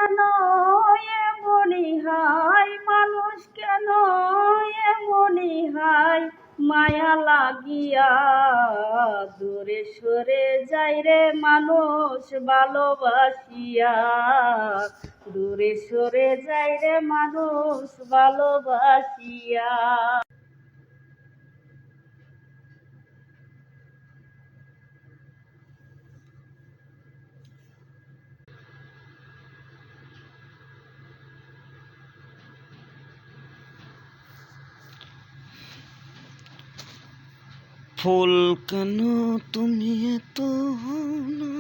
কেন এমনই হায়, মানুষ কেন এমনই হায়, মায়া লাগিয়া দূরে সরে যাই রে মানুষ ভালোবাসিয়া, দূরে সরে যাই রে মানুষ ভালোবাসিয়া। ফুল কেন তুমি এত না?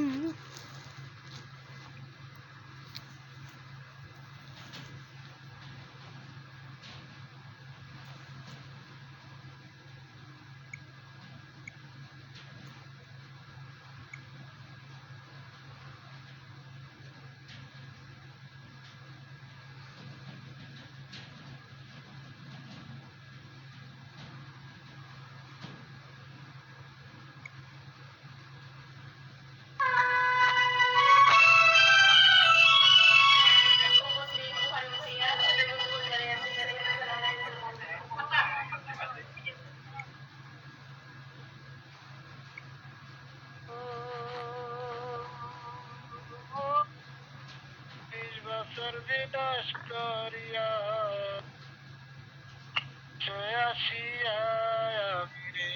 বিনাশ করিয়া আসিয়া আমি রে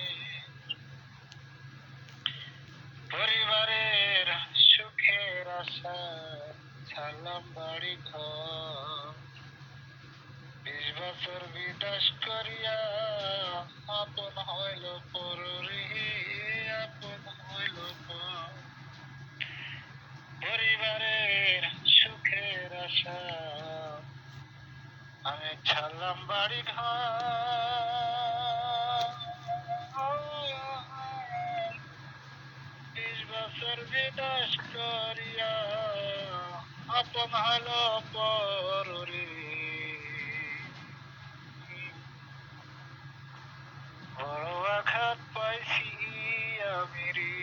পরিবারের সুখের আশা ছাড়লাম বাড়ি ঘর, 20 বছর বিনাশ করিয়া আপন হইল পররি, আপন হইল পর। পরিবারের সুখের আশা আমি ছাড়লাম বাড়ি ঘর, 20 বছর বিনাশ করিয়া আপন হইল পররি। বড় আঘাত পাইছি আমি রে,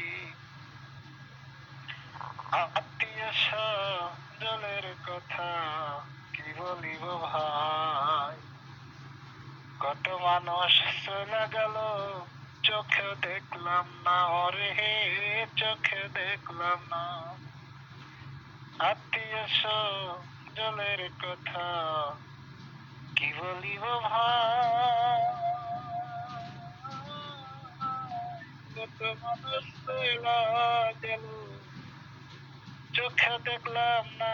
আত্মীয় স্বজনের কথা কি বলিব ভাই, কত মানুষ চলে গেল চোখে দেখলাম না, ওরে চোখে দেখলাম না। আত্মীয় স্বজনের কথা কি বলিব ভাই, কত মানুষ চলে গেল চোখে দেখলাম না।